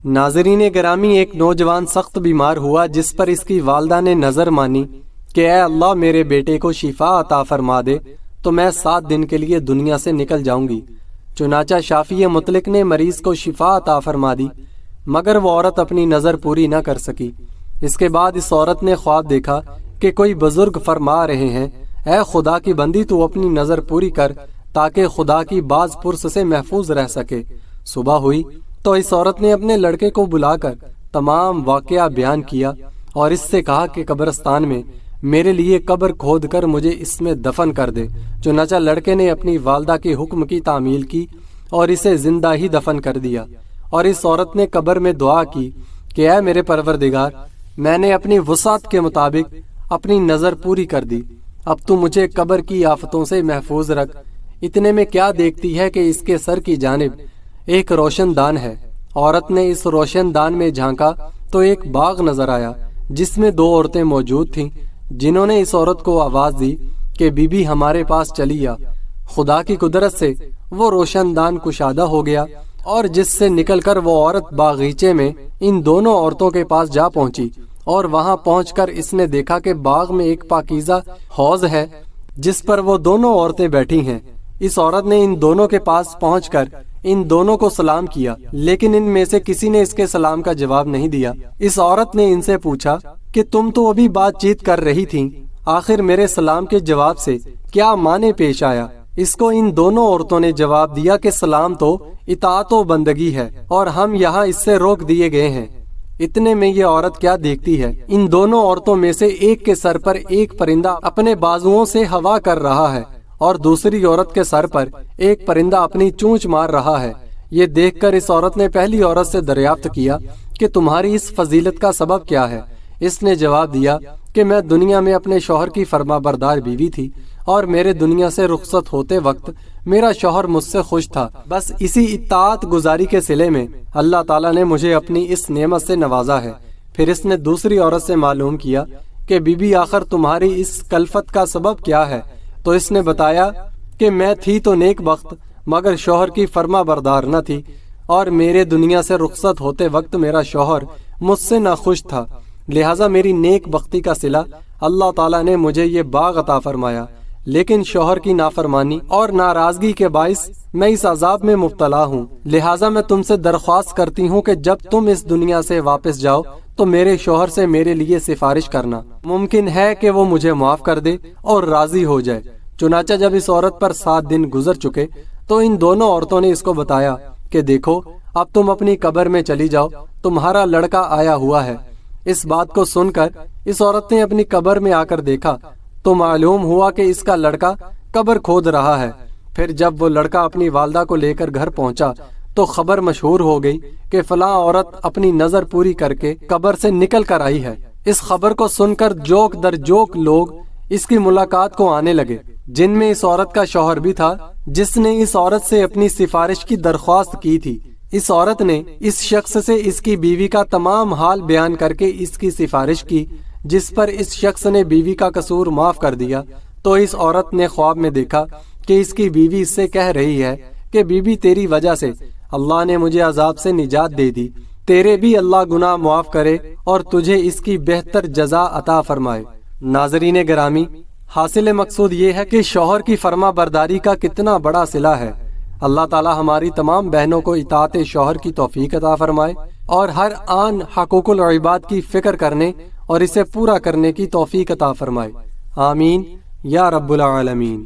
ناظرین گرامی، ایک نوجوان سخت بیمار ہوا جس پر اس کی والدہ نے نظر مانی کہ اے اللہ میرے بیٹے کو شفا عطا فرما دے تو میں 7 دن کے لیے دنیا سے نکل جاؤں گی۔ چنانچہ شافعی مطلق نے مریض کو شفا عطا فرما دی، مگر وہ عورت اپنی نظر پوری نہ کر سکی۔ اس کے بعد اس عورت نے خواب دیکھا کہ کوئی بزرگ فرما رہے ہیں، اے خدا کی بندی تو اپنی نظر پوری کر تاکہ خدا کی باز پرس سے محفوظ رہ سکے۔ صبح ہوئی تو اس عورت نے اپنے لڑکے کو بلا کر تمام واقعہ بیان کیا اور اس سے کہا کہ قبرستان میں میرے لیے قبر کھود کر مجھے اس میں دفن کر دے۔ چنانچہ لڑکے نے اپنی والدہ کے حکم کی تعمیل کی اور اسے زندہ ہی دفن کر دیا، اور اس عورت نے قبر میں دعا کی کہ اے میرے پروردگار، میں نے اپنی وسعت کے مطابق اپنی نظر پوری کر دی، اب تو مجھے قبر کی آفتوں سے محفوظ رکھ۔ اتنے میں کیا دیکھتی ہے کہ اس کے سر کی جانب ایک روشن دان ہے۔ عورت نے اس روشن دان میں جھانکا تو ایک باغ نظر آیا جس میں 2 عورتیں موجود تھیں، جنہوں نے اس عورت کو آواز دی کہ بی بی ہمارے پاس چلی آ۔ خدا کی قدرت سے وہ روشن دان کشادہ ہو گیا اور جس سے نکل کر وہ عورت باغیچے میں ان دونوں عورتوں کے پاس جا پہنچی، اور وہاں پہنچ کر اس نے دیکھا کہ باغ میں ایک پاکیزہ حوض ہے جس پر وہ دونوں عورتیں بیٹھی ہیں۔ اس عورت نے ان دونوں کے پاس پہنچ کر ان دونوں کو سلام کیا، لیکن ان میں سے کسی نے اس کے سلام کا جواب نہیں دیا۔ اس عورت نے ان سے پوچھا کہ تم تو ابھی بات چیت کر رہی تھیں، آخر میرے سلام کے جواب سے کیا معنی پیش آیا؟ اس کو ان دونوں عورتوں نے جواب دیا کہ سلام تو اطاعت و بندگی ہے اور ہم یہاں اس سے روک دیے گئے ہیں۔ اتنے میں یہ عورت کیا دیکھتی ہے، ان دونوں عورتوں میں سے ایک کے سر پر ایک پرندہ اپنے بازوؤں سے ہوا کر رہا ہے اور دوسری عورت کے سر پر ایک پرندہ اپنی چونچ مار رہا ہے۔ یہ دیکھ کر اس عورت نے پہلی عورت سے دریافت کیا کہ تمہاری اس فضیلت کا سبب کیا ہے؟ اس نے جواب دیا کہ میں دنیا میں اپنے شوہر کی فرما بردار بیوی تھی اور میرے دنیا سے رخصت ہوتے وقت میرا شوہر مجھ سے خوش تھا، بس اسی اطاعت گزاری کے صلے میں اللہ تعالیٰ نے مجھے اپنی اس نعمت سے نوازا ہے۔ پھر اس نے دوسری عورت سے معلوم کیا کہ بی بی آخر تمہاری اس کلفت کا سبب کیا ہے؟ تو اس نے بتایا کہ میں تھی تو نیک بخت، مگر شوہر کی فرما بردار نہ تھی، اور میرے دنیا سے رخصت ہوتے وقت میرا شوہر مجھ سے ناخوش تھا، لہٰذا میری نیک بختی کا صلہ اللہ تعالیٰ نے مجھے یہ باغ عطا فرمایا، لیکن شوہر کی نافرمانی اور ناراضگی کے باعث میں اس عذاب میں مبتلا ہوں۔ لہٰذا میں تم سے درخواست کرتی ہوں کہ جب تم اس دنیا سے واپس جاؤ تو میرے شوہر سے میرے لیے سفارش کرنا، ممکن ہے کہ وہ مجھے معاف کر دے اور راضی ہو جائے۔ چنانچہ جب اس عورت پر 7 دن گزر چکے تو ان دونوں عورتوں نے اس کو بتایا کہ دیکھو اب تم اپنی قبر میں چلی جاؤ، تمہارا لڑکا آیا ہوا ہے۔ اس بات کو سن کر اس عورت نے اپنی قبر میں آ کر دیکھا تو معلوم ہوا کہ اس کا لڑکا قبر کھود رہا ہے۔ پھر جب وہ لڑکا اپنی والدہ کو لے کر گھر پہنچا تو خبر مشہور ہو گئی کہ فلاں عورت اپنی نظر پوری کر کے قبر سے نکل کر آئی ہے۔ اس خبر کو سن کر جوک در جوک لوگ اس کی ملاقات کو آنے لگے، جن میں اس عورت کا شوہر بھی تھا جس نے اس عورت سے اپنی سفارش کی درخواست کی تھی۔ اس عورت نے اس شخص سے اس کی بیوی کا تمام حال بیان کر کے اس کی سفارش کی، جس پر اس شخص نے بیوی کا قصور معاف کر دیا۔ تو اس عورت نے خواب میں دیکھا کہ اس کی بیوی اس سے کہہ رہی ہے کہ بیوی تیری وجہ سے اللہ نے مجھے عذاب سے نجات دے دی، تیرے بھی اللہ گناہ معاف کرے اور تجھے اس کی بہتر جزا عطا فرمائے۔ ناظرین گرامی، حاصل مقصود یہ ہے کہ شوہر کی فرما برداری کا کتنا بڑا صلہ ہے۔ اللہ تعالی ہماری تمام بہنوں کو اطاعت شوہر کی توفیق عطا فرمائے اور ہر آن حقوق العباد کی فکر کرنے اور اسے پورا کرنے کی توفیق عطا فرمائے۔ آمین یا رب العالمین۔